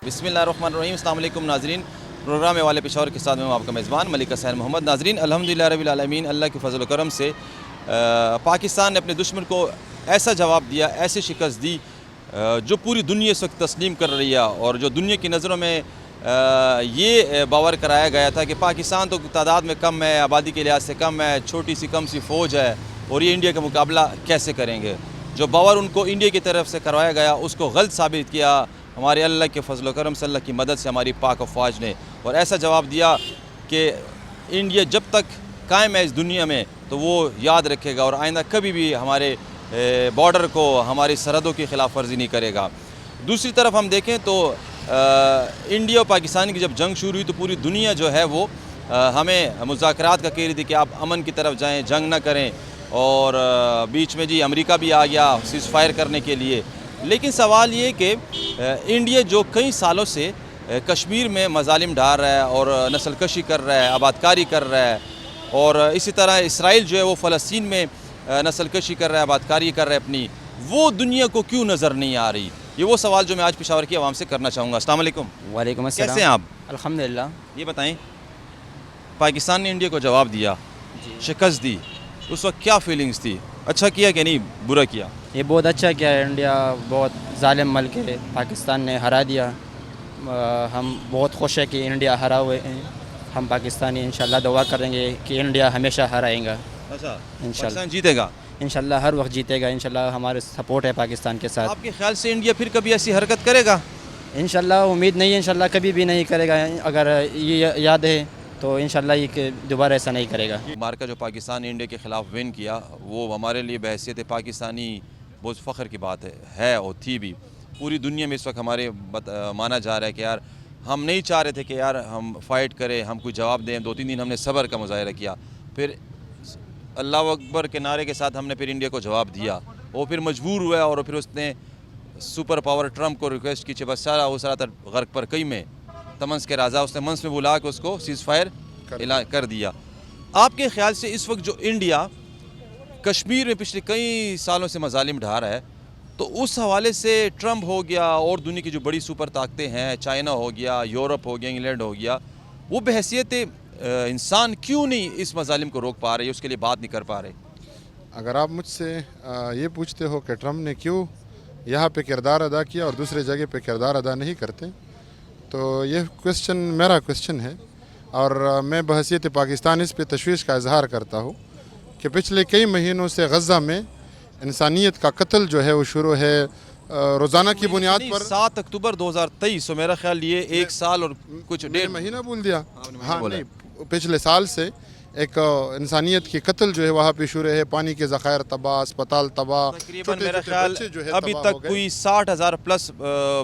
بسم اللہ الرحمن الرحیم. السلام علیکم ناظرین. پروگرام والے پشاور کے ساتھ میں ہوں آپ کا میزبان ملک حسین محمد. ناظرین الحمدللہ رب العالمین, اللہ کے فضل و کرم سے پاکستان نے اپنے دشمن کو ایسا جواب دیا, ایسی شکست دی جو پوری دنیا اس وقت تسلیم کر رہی ہے, اور جو دنیا کی نظروں میں یہ باور کرایا گیا تھا کہ پاکستان تو تعداد میں کم ہے, آبادی کے لحاظ سے کم ہے, چھوٹی سی کم سی فوج ہے, اور یہ انڈیا کا مقابلہ کیسے کریں گے. جو باور ان کو انڈیا کی طرف سے کروایا گیا اس کو غلط ثابت کیا ہمارے اللہ کے فضل و کرم سے, اللہ کی مدد سے ہماری پاک افواج نے, اور ایسا جواب دیا کہ انڈیا جب تک قائم ہے اس دنیا میں تو وہ یاد رکھے گا اور آئندہ کبھی بھی ہمارے بارڈر کو, ہماری سرحدوں کی خلاف ورزی نہیں کرے گا. دوسری طرف ہم دیکھیں تو انڈیا اور پاکستان کی جب جنگ شروع ہوئی تو پوری دنیا جو ہے وہ ہمیں مذاکرات کا کہہ رہی تھی کہ آپ امن کی طرف جائیں, جنگ نہ کریں, اور بیچ میں امریکہ بھی آ گیا سیز فائر کرنے کے لیے. لیکن سوال یہ کہ انڈیا جو کئی سالوں سے کشمیر میں مظالم ڈال رہا ہے اور نسل کشی کر رہا ہے, آبادکاری کر رہا ہے, اور اسی طرح اسرائیل جو ہے وہ فلسطین میں نسل کشی کر رہا ہے, آبادکاری کر رہا ہے اپنی, وہ دنیا کو کیوں نظر نہیں آ رہی؟ یہ وہ سوال جو میں آج پشاور کی عوام سے کرنا چاہوں گا. السلام علیکم. وعلیکم السلام. کیسے ہیں آپ؟ الحمدللہ. یہ بتائیں, پاکستان نے انڈیا کو جواب دیا, شکست دی, اس وقت کیا فیلنگز تھی؟ اچھا کیا کہ نہیں برا کیا؟ یہ بہت اچھا کیا ہے. انڈیا بہت ظالم ملک ہے, پاکستان نے ہرا دیا. ہم بہت خوش ہیں کہ انڈیا ہرا ہوئے ہیں. ہم پاکستانی انشاءاللہ دعا کریں گے کہ انڈیا ہمیشہ ہرائے گا. اچھا, انشاءاللہ پاکستان جیتے گا انشاءاللہ, ہر وقت جیتے گا انشاءاللہ. ہمارے سپورٹ ہے پاکستان کے ساتھ. آپ کے خیال سے انڈیا پھر کبھی ایسی حرکت کرے گا؟ انشاءاللہ امید نہیں ہے, انشاءاللہ کبھی بھی نہیں کرے گا. اگر یہ یاد ہے تو انشاءاللہ یہ کہ دوبارہ ایسا نہیں کرے گا. مارکا جو پاکستان نے انڈیا کے خلاف ون کیا وہ ہمارے لیے بحیثیت پاکستانی بہت فخر کی بات ہے اور تھی بھی. پوری دنیا میں اس وقت ہمارے مانا جا رہا ہے کہ یار ہم نہیں چاہ رہے تھے کہ یار ہم فائٹ کریں, ہم کوئی جواب دیں. 2-3 دن ہم نے صبر کا مظاہرہ کیا, پھر اللہ اکبر کے نعرے کے ساتھ ہم نے پھر انڈیا کو جواب دیا. وہ پھر مجبور ہوا اور پھر اس نے سپر پاور ٹرمپ کو ریکویسٹ کی کہ بس سارا وہ سارا غرق پر کئی میں تمنس کے راضا, اس نے منس میں بلا کے اس کو سیز فائر کر دیا. آپ کے خیال سے اس وقت جو انڈیا کشمیر میں پچھلے کئی سالوں سے مظالم ڈھا رہا ہے, تو اس حوالے سے ٹرمپ ہو گیا اور دنیا کی جو بڑی سپر طاقتیں ہیں, چائنا ہو گیا, یورپ ہو گیا, انگلینڈ ہو گیا, وہ بحیثیت انسان کیوں نہیں اس مظالم کو روک پا رہے, اس کے لیے بات نہیں کر پا رہے؟ اگر آپ مجھ سے یہ پوچھتے ہو کہ ٹرمپ نے کیوں یہاں پہ کردار ادا کیا اور دوسرے جگہ پہ کردار ادا نہیں کرتے, تو یہ کویسچن میرا کویسچن ہے, اور میں بحیثیت پاکستان اس پہ تشویش کا اظہار کرتا ہوں کہ پچھلے کئی مہینوں سے غزہ میں انسانیت کا قتل جو ہے وہ شروع ہے. روزانہ کی بنیاد پر 7 اکتوبر 2023, میرا خیال یہ 1 سال اور کچھ 1.5 مہینہ بول دیا. ہاں نہیں, پچھلے سال سے ایک انسانیت کی قتل جو ہے وہاں پہ شروع ہے. پانی کے ذخائر تباہ, اسپتال تباہ, تقریباً میرا خیال ابھی تک کوئی 60,000 پلس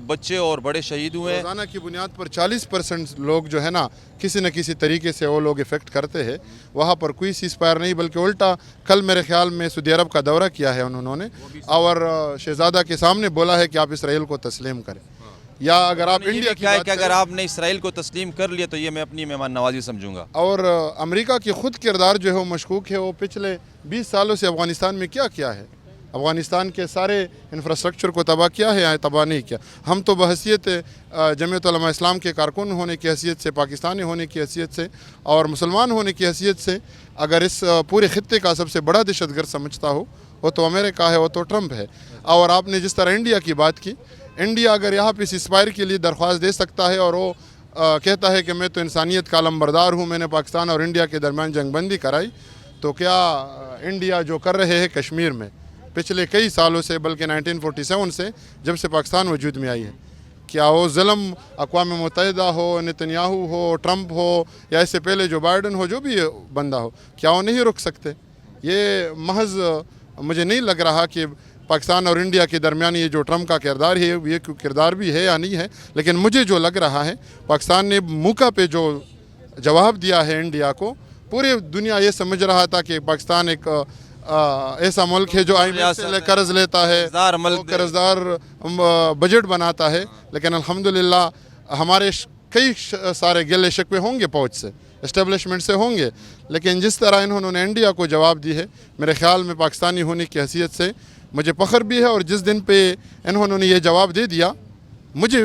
بچے اور بڑے شہید ہوئے ہیں. روزانہ کی بنیاد پر 40% لوگ جو ہے نا کسی نہ کسی طریقے سے وہ لوگ افیکٹ کرتے ہیں. وہاں پر کوئی سیز فائر نہیں, بلکہ الٹا کل میرے خیال میں سعودی عرب کا دورہ کیا ہے انہوں نے, اور شہزادہ کے سامنے بولا ہے کہ آپ اسرائیل کو تسلیم کریں. یا اگر آپ انڈیا کی بات کہ اگر آپ نے اسرائیل کو تسلیم کر لیا تو یہ میں اپنی مہمان نوازی سمجھوں گا. اور امریکہ کی خود کردار جو ہے وہ مشکوک ہے. وہ پچھلے 20 سالوں سے افغانستان میں کیا ہے, افغانستان کے سارے انفراسٹرکچر کو تباہ کیا ہے یا تباہ نہیں کیا. ہم تو بحیثیت جمعیت علماء اسلام کے کارکن ہونے کی حیثیت سے, پاکستانی ہونے کی حیثیت سے اور مسلمان ہونے کی حیثیت سے اگر اس پورے خطے کا سب سے بڑا دہشت گرد سمجھتا ہو وہ تو امریکہ ہے, وہ تو ٹرمپ ہے. اور آپ نے جس طرح انڈیا کی بات کی, انڈیا اگر یہاں پہ سیز فائر کے لیے درخواست دے سکتا ہے اور وہ کہتا ہے کہ میں تو انسانیت کا علمبردار ہوں, میں نے پاکستان اور انڈیا کے درمیان جنگ بندی کرائی, تو کیا انڈیا جو کر رہے ہیں کشمیر میں پچھلے کئی سالوں سے, بلکہ 1947 سے جب سے پاکستان وجود میں آئی ہے, کیا وہ ظلم اقوام متحدہ ہو, نتنیاہو ہو, ٹرمپ ہو, یا اس سے پہلے جو بائیڈن ہو, جو بھی بندہ ہو, کیا وہ نہیں رک سکتے؟ یہ محض مجھے نہیں لگ رہا کہ پاکستان اور انڈیا کے درمیان یہ جو ٹرمپ کا کردار ہے یہ کردار بھی ہے یا نہیں ہے, لیکن مجھے جو لگ رہا ہے پاکستان نے موقع پہ جو جواب دیا ہے انڈیا کو, پوری دنیا یہ سمجھ رہا تھا کہ پاکستان ایک ایسا ملک ہے جو IMF سے قرض لیتا ہے, قرضدار بجٹ بناتا ہے, لیکن الحمدللہ ہمارے کئی سارے گلے شکوے ہوں گے فوج سے, اسٹیبلشمنٹ سے ہوں گے, لیکن جس طرح انہوں نے انڈیا کو جواب دی ہے, میرے خیال میں پاکستانی ہونے کی حیثیت سے مجھے فخر بھی ہے. اور جس دن پہ انہوں نے یہ جواب دے دیا, مجھے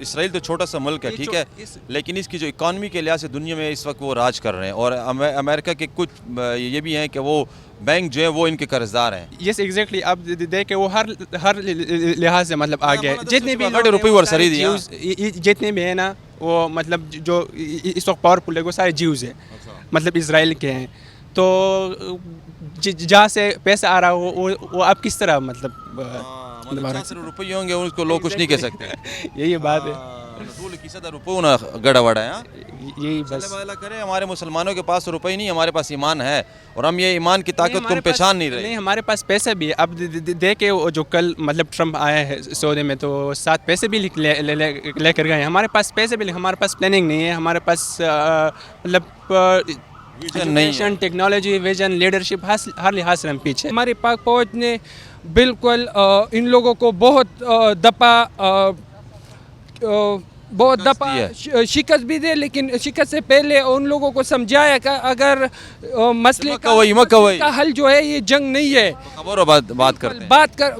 اسرائیل تو چھوٹا سا ملک ہے ٹھیک ہے لیکن اس کی جو اکانومی کے لحاظ سے دنیا میں اس وقت وہ راج کر رہے ہیں اور امریکہ کے کچھ یہ بھی ہیں کہ وہ بینک جو ہے وہ ان کے قرض دار ہیں. یس ایگزیکٹلی اب دیکھیں وہ ہر لحاظ سے مطلب آگے جتنے بھی روپے اور سری دیا جتنے بھی ہیں نا وہ مطلب جو اس وقت پاورفل ہے وہ سارے جیوز ہیں مطلب اسرائیل کے ہیں. تو جہاں سے پیسہ آ رہا ہو وہ آپ کس طرح مطلب روپے ہوں گے اس کو لوگ کچھ نہیں کہہ سکتے. یہی بات ہے. گڑا وڑا ہے یہی بس کرے. ہمارے مسلمانوں کے پاس روپے ہی نہیں ہمارے پاس ایمان ہے اور ہم یہ ایمان کی طاقت کو پہچان نہیں رہے. نہیں ہمارے پاس پیسے بھی ہے. اب دیکھے جو کل مطلب ٹرمپ آیا ہے سعودی میں تو 7 پیسے بھی لے کر گئے. ہمارے پاس پیسے بھی ہمارے پاس پلاننگ نہیں ہے. ہمارے پاس مطلب ایجوکیشن ٹیکنالوجی ویژن لیڈرشپ ہر لحاظ سے ہم پیچھے. ہماری پاک فوج نے بالکل ان لوگوں کو بہت دفعہ شکست بھی دے لیکن شکست سے پہلے ان لوگوں کو سمجھایا کہ اگر مسئلے کا حل جو ہے یہ جنگ نہیں ہے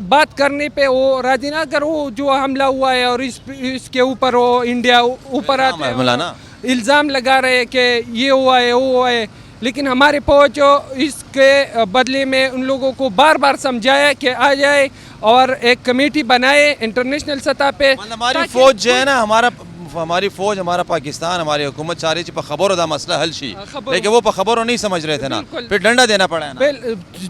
بات کرنے پہ وہ راضی نہ. اگر وہ جو حملہ ہوا ہے اور اس کے اوپر وہ انڈیا اوپر آتے ہیں الزام لگا رہے کہ یہ ہوا ہے وہ ہوا ہے لیکن ہماری فوج اس کے بدلے میں ان لوگوں کو بار بار سمجھایا کہ آ جائے اور ایک کمیٹی بنائے انٹرنیشنل سطح پہ. ہماری فوج جو ہے نا ہماری فوج ہمارا پاکستان ہماری حکومت چاہ رہی تھی خبروں دا مسئلہ حل شی لیکن وہ خبروں نہیں سمجھ رہے تھے نا پھر ڈنڈا دینا پڑا ہے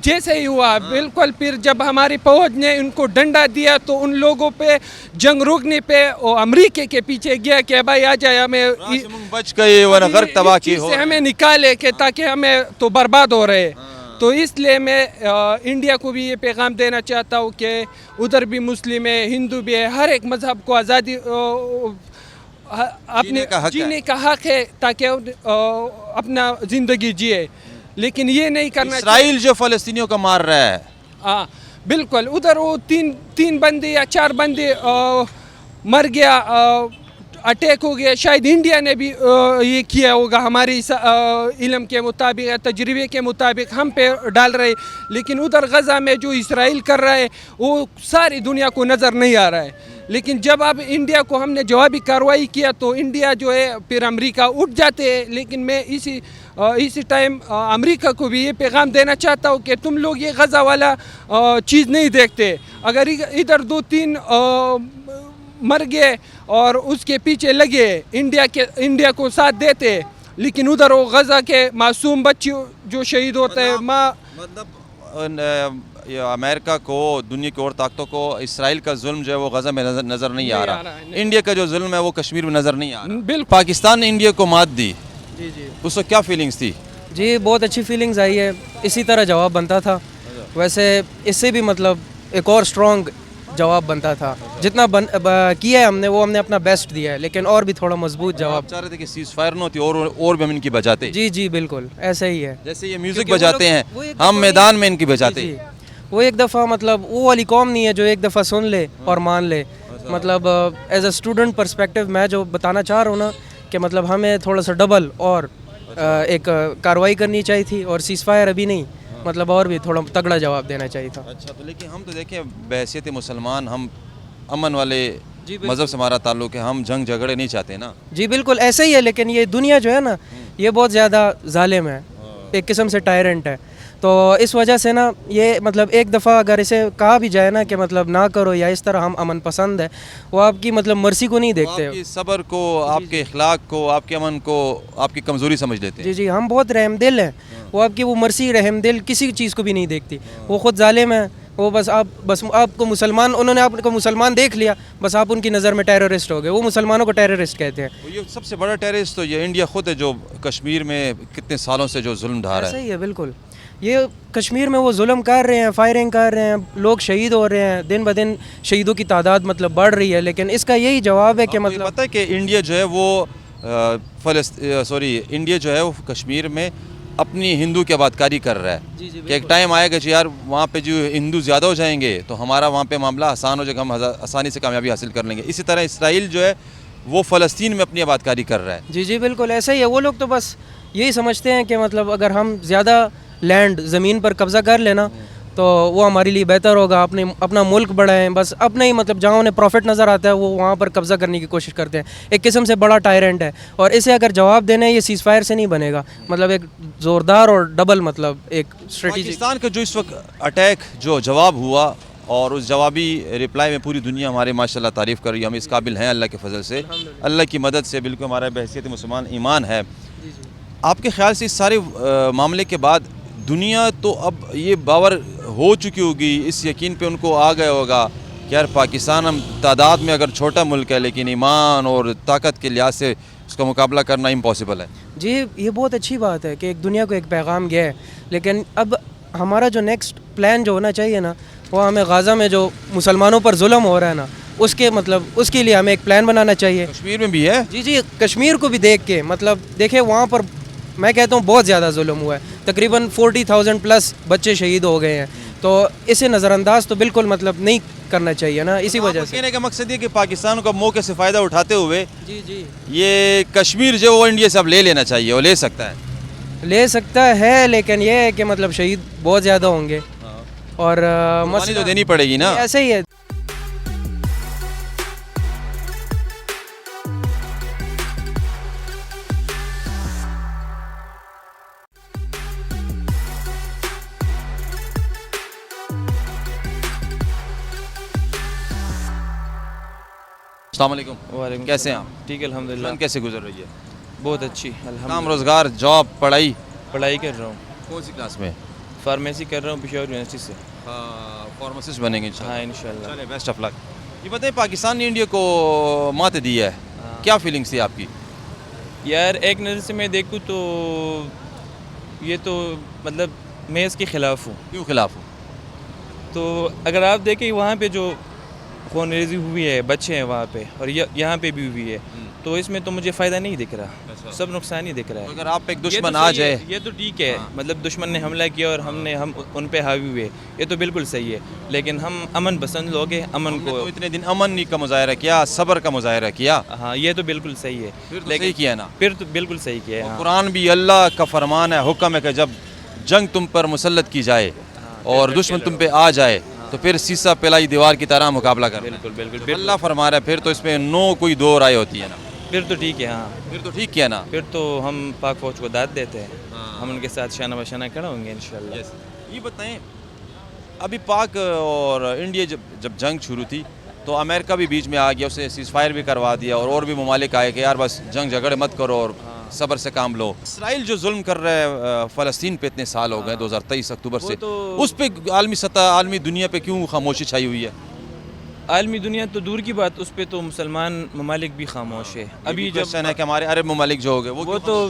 جیسے ہی ہوا بالکل. پھر جب ہماری فوج نے ان کو ڈنڈا دیا تو ان لوگوں پہ جنگ روکنے پہ وہ امریکہ کے پیچھے گیا کہ بھائی آ جائے ہمیں بچ گئے ورنہ غرق تباہ کی ہو ہمیں نکالے کہ تاکہ ہمیں تو برباد ہو رہے. تو اس لیے میں انڈیا کو بھی یہ پیغام دینا چاہتا ہوں کہ ادھر بھی مسلم ہے ہندو بھی ہے ہر ایک مذہب کو آزادی اپنے جینے کا حق ہے تاکہ اپنا زندگی جیے لیکن یہ نہیں کرنا. اسرائیل جو فلسطینیوں کا مار رہا ہے ہاں بالکل. ادھر وہ تین بندے یا 4 بندے مر گیا اٹیک ہو گیا. شاید انڈیا نے بھی یہ کیا ہوگا ہماری علم کے مطابق تجربے کے مطابق ہم پہ ڈال رہے لیکن ادھر غزہ میں جو اسرائیل کر رہا ہے وہ ساری دنیا کو نظر نہیں آ رہا ہے. لیکن جب اب انڈیا کو ہم نے جوابی کارروائی کیا تو انڈیا جو ہے پھر امریکہ اٹھ جاتے ہیں. لیکن میں اسی ٹائم امریکہ کو بھی یہ پیغام دینا چاہتا ہوں کہ تم لوگ یہ غزہ والا چیز نہیں دیکھتے. اگر ادھر 2-3 مر گئے اور اس کے پیچھے لگے انڈیا کو ساتھ دیتے لیکن ادھر وہ غزہ کے معصوم بچے جو شہید ہوتے ہیں مطلب امریکہ کو دنیا کی اور طاقتوں کو اسرائیل کا ظلم جو ہے وہ غزہ میں نظر نہیں آ رہا. انڈیا کا جو ظلم ہے وہ کشمیر میں نظر نہیں آ رہا. بالکل. پاکستان نے انڈیا کو مات دی جی اس وقت کیا فیلنگز تھی؟ جی بہت اچھی فیلنگز آئی ہے. اسی طرح جواب بنتا تھا. ویسے اس سے بھی مطلب ایک اور اسٹرانگ جواب بنتا تھا. جتنا کیا ہے ہم نے اپنا بیسٹ دیا ہے لیکن اور بھی تھوڑا مضبوط جواب چاہ رہے تھے کہ سیز فائر نہ ہوتی اور بھی ہم ان کی بجاتے. جی بالکل ایسا ہی ہے. جیسے یہ میوزک بجاتے ہیں ہم میدان میں ان کی بجاتے. وہ ایک دفعہ مطلب وہ والی قوم نہیں ہے جو ایک دفعہ سن لے اور مان لے. مطلب ایز اے اسٹوڈنٹ پرسپیکٹیو میں جو بتانا چاہ رہا ہوں نا کہ مطلب ہمیں تھوڑا سا ڈبل اور ایک کارروائی کرنی چاہیے تھی اور سیز فائر ابھی نہیں مطلب اور بھی تھوڑا تگڑا جواب دینا چاہیے تھا. اچھا تو لیکن ہم تو دیکھیں بحیثیت مسلمان ہم امن والے مذہب سے ہمارا تعلق ہے. ہم جنگ جھگڑے نہیں چاہتے نا. جی بالکل ایسا ہی ہے لیکن یہ دنیا جو ہے نا یہ بہت زیادہ ظالم ہے ایک قسم سے ٹائرنٹ ہے. تو اس وجہ سے نا یہ مطلب ایک دفعہ اگر اسے کہا بھی جائے نا کہ مطلب نہ کرو یا اس طرح ہم امن پسند ہے وہ آپ کی مطلب مرضی کو نہیں دیکھتے. آپ کی صبر کو آپ کے اخلاق کو آپ کے امن کو آپ کی کمزوری سمجھ لیتے ہیں. جی ہم بہت رحم دل ہیں. وہ آپ کی وہ مرضی رحم دل کسی چیز کو بھی نہیں دیکھتی. وہ خود ظالم ہے. وہ بس آپ کو مسلمان انہوں نے آپ کو مسلمان دیکھ لیا بس آپ ان کی نظر میں ٹیررسٹ ہو گئے. وہ مسلمانوں کو ٹیررسٹ کہتے ہیں. یہ سب سے بڑا ٹیررسٹ تو یہ انڈیا خود ہے جو کشمیر میں کتنے سالوں سے جو ظلم ڈھا رہا ہے. صحیح ہے بالکل. یہ کشمیر میں وہ ظلم کر رہے ہیں فائرنگ کر رہے ہیں لوگ شہید ہو رہے ہیں دن بدن شہیدوں کی تعداد مطلب بڑھ رہی ہے لیکن اس کا یہی جواب ہے کہ مطلب پتہ ہے کہ انڈیا جو ہے وہ انڈیا جو ہے وہ کشمیر میں اپنی ہندو کی آبادکاری کر رہا ہے کہ ایک ٹائم آئے گا یار وہاں پہ جو ہندو زیادہ ہو جائیں گے تو ہمارا وہاں پہ معاملہ آسان ہو جائے گا ہم آسانی سے کامیابی حاصل کر لیں گے. اسی طرح اسرائیل جو ہے وہ فلسطین میں اپنی آبادکاری کر رہا ہے. جی بالکل ایسا ہی ہے. وہ لوگ تو بس یہی سمجھتے ہیں کہ مطلب اگر ہم زیادہ لینڈ زمین پر قبضہ کر لینا تو وہ ہمارے لیے بہتر ہوگا. اپنا ملک بڑھائیں, بس اپنے ہی مطلب جہاں انہیں پروفٹ نظر آتا ہے وہ وہاں پر قبضہ کرنے کی کوشش کرتے ہیں. ایک قسم سے بڑا ٹائرنٹ ہے, اور اسے اگر جواب دینا ہے یہ سیز فائر سے نہیں بنے گا, مطلب ایک زوردار اور ڈبل مطلب ایک اسٹریٹجی. پاکستان کا جو اس وقت اٹیک جو جواب ہوا, اور اس جوابی رپلائی میں پوری دنیا ہمارے ماشاءاللہ تعریف کر رہی ہے, ہم اس قابل ہیں اللہ کے فضل سے, اللہ کی مدد سے, بالکل ہمارا بحیثیت مسلمان ایمان ہے. آپ کے خیال سے اس سارے معاملے کے بعد دنیا تو اب یہ باور ہو چکی ہوگی, اس یقین پہ ان کو آ گیا ہوگا کہ یار پاکستان ہم تعداد میں اگر چھوٹا ملک ہے لیکن ایمان اور طاقت کے لحاظ سے اس کا مقابلہ کرنا امپاسبل ہے. جی یہ بہت اچھی بات ہے کہ ایک دنیا کو ایک پیغام گیا ہے, لیکن اب ہمارا جو نیکسٹ پلان جو ہونا چاہیے نا, وہ ہمیں غازہ میں جو مسلمانوں پر ظلم ہو رہا ہے نا, اس کے مطلب اس کے لیے ہمیں ایک پلان بنانا چاہیے. کشمیر میں بھی ہے. جی کشمیر کو بھی دیکھ کے مطلب دیکھیں وہاں پر میں کہتا ہوں بہت زیادہ ظلم ہوا ہے, تقریباً 40,000 پلس بچے شہید ہو گئے ہیں. تو اسے نظر انداز تو بالکل مطلب نہیں کرنا چاہیے نا, اسی وجہ سے. کہنے کا مقصد یہ کہ پاکستان کو موقع سے فائدہ اٹھاتے ہوئے جی یہ کشمیر جو وہ انڈیا سے اب لے لینا چاہیے, وہ لے سکتا ہے. لے سکتا ہے, لیکن یہ ہے کہ مطلب شہید بہت زیادہ ہوں گے, اور قربانی تو دینی پڑے گی نا. ایسے ہی ہے. السلام علیکم. وعلیکم. کیسے ہیں آپ؟ ٹھیک ہے الحمد للہ. جنگ کیسے گزر رہی ہے؟ بہت اچھی الحمد کام روزگار جاب پڑھائی پڑھائی کر رہا ہوں, کون سی کلاس میں؟ فارمیسی کر رہا ہوں پشاور یونیورسٹی سے. فارماسسٹ بنیں گے ہاں انشاءاللہ. چلے بیسٹ آف لک. یہ بتائیں پاکستان نے انڈیا کو مات دی ہے, کیا فیلنگس تھی آپ کی؟ یار ایک نظر سے میں دیکھوں تو یہ تو مطلب میں اس کے خلاف ہوں. کیوں خلاف ہوں؟ تو اگر آپ دیکھیں وہاں پہ جو خون ریزی ہوئی ہے, بچے ہیں وہاں پہ, اور یہاں پہ بھی ہوئی ہے, تو اس میں تو مجھے فائدہ نہیں دکھ رہا, سب نقصان ہی دکھ رہا ہے. اگر آپ پہ ایک دشمن آ جائے, یہ تو ٹھیک ہے, مطلب دشمن نے حملہ کیا اور ہم ان پہ حاوی ہوئے, یہ تو بالکل صحیح ہے, لیکن ہم امن پسند لوگ ہیں, امن کو اتنے دن امن کا مظاہرہ کیا, صبر کا مظاہرہ کیا. ہاں یہ تو بالکل صحیح ہے, لیکن کیا نا, پھر تو بالکل صحیح کیا ہے. قرآن بھی اللہ کا فرمان ہے, حکم ہے کہ جب جنگ تم پر مسلط کی جائے اور دشمن تم پہ آ جائے تو پھر سیسا پلائی دیوار کی طرح مقابلہ کرنا. بالکل اللہ فرما رہا ہے, پھر تو اس میں نو کوئی دو رائے ہوتی ہے نا. پھر تو ٹھیک ہے. ہاں پھر تو ٹھیک کیا نا. پھر تو ہم پاک فوج کو داد دیتے ہیں, ہم ان کے ساتھ شانہ بشانہ کھڑے ہوں گے انشاءاللہ. یہ بتائیں ابھی پاک اور انڈیا جب جنگ شروع تھی تو امریکہ بھی بیچ میں آ گیا, اسے سیز فائر بھی کروا دیا, اور بھی ممالک آئے کہ یار بس جنگ جھگڑے مت کرو اور صبر سے کام لو. اسرائیل جو ظلم کر رہا ہے فلسطین پہ اتنے سال ہو گئے 2023 اکتوبر سے, اس پہ عالمی سطح عالمی دنیا پہ کیوں خاموشی چھائی ہوئی ہے؟ عالمی دنیا تو دور کی بات, اس پہ تو مسلمان ممالک بھی خاموش ہے. ابھی جب ہے کہ ہمارے عرب ممالک جو ہو گئے وہ تو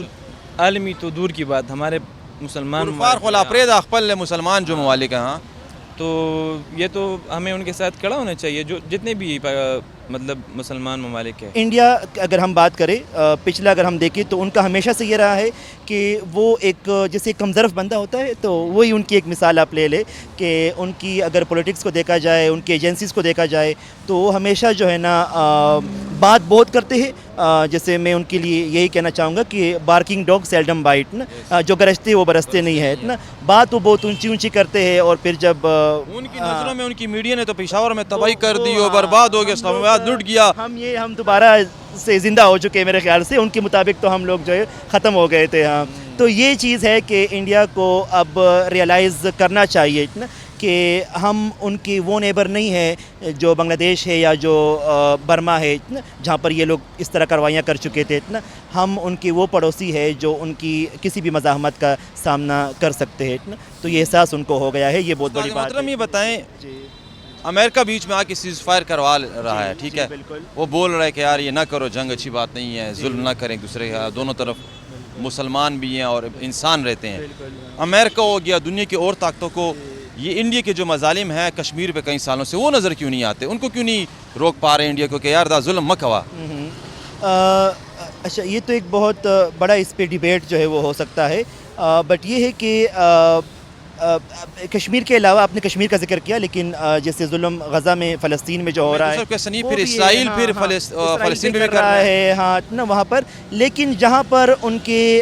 عالمی تو دور کی بات, ہمارے مسلمان مسلمان جو ممالک ہیں, ہاں تو یہ تو ہمیں ان کے ساتھ کھڑا ہونا چاہیے, جو جتنے بھی مطلب مسلمان ممالک ہیں. انڈیا اگر ہم بات کریں پچھلا اگر ہم دیکھیں تو ان کا ہمیشہ سے یہ رہا ہے کہ وہ ایک جیسے کمظرف بندہ ہوتا ہے, تو وہی ان کی ایک مثال آپ لے لیں کہ ان کی اگر پولیٹکس کو دیکھا جائے, ان کی ایجنسیز کو دیکھا جائے, تو وہ ہمیشہ جو ہے نا بات بہت کرتے ہیں. جیسے میں ان کے لیے یہی کہنا چاہوں گا کہ بارکنگ ڈاگ سیلڈم بائٹ نا, جو گرجتے وہ برستے نہیں ہے نا, بات وہ بہت اونچی اونچی کرتے ہیں, اور پھر جب ان کی نظروں میں ان کی میڈیا نے تو پشاور میں تباہی کر دی اور برباد ہو گیا, اسلام آباد لٹ گیا. ہم دوبارہ سے زندہ ہو چکے ہیں میرے خیال سے, ان کے مطابق تو ہم لوگ جو ہے ختم ہو گئے تھے. ہاں تو یہ چیز ہے کہ انڈیا کو اب ریئلائز کرنا چاہیے نا کہ ہم ان کی وہ نیبر نہیں ہے جو بنگلہ دیش ہے یا جو برما ہے جہاں پر یہ لوگ اس طرح کاروائیاں کر چکے تھے نا, ہم ان کی وہ پڑوسی ہے جو ان کی کسی بھی مزاحمت کا سامنا کر سکتے ہیں نا, تو یہ احساس ان کو ہو گیا ہے, یہ بہت بڑی بات ہے. یہ بتائیں امریکہ بیچ میں آ کے سیز فائر کروا رہا ہے, ٹھیک ہے, وہ بول رہا ہے کہ یار یہ نہ کرو, جنگ اچھی بات نہیں ہے, ظلم نہ کریں دوسرے, دونوں طرف مسلمان بھی ہیں اور انسان رہتے ہیں. امریکہ ہو گیا, دنیا کی اور طاقتوں کو یہ انڈیا کے جو مظالم ہیں کشمیر پہ کئی سالوں سے, وہ نظر کیوں نہیں آتے, ان کو کیوں نہیں روک پا رہے انڈیا کو کہ یار دا ظلم مت ہوا؟ اچھا یہ تو ایک بہت بڑا اس پہ ڈیبیٹ جو ہے وہ ہو سکتا ہے, بٹ یہ ہے کہ کشمیر کے علاوہ آپ نے کشمیر کا ذکر کیا, لیکن جیسے ظلم غزہ میں فلسطین میں جو ہو رہا ہے, پھر اسرائیل پھر فلسطین میں بھی کر رہا ہے, ہاں نا وہاں پر, لیکن جہاں پر ان کے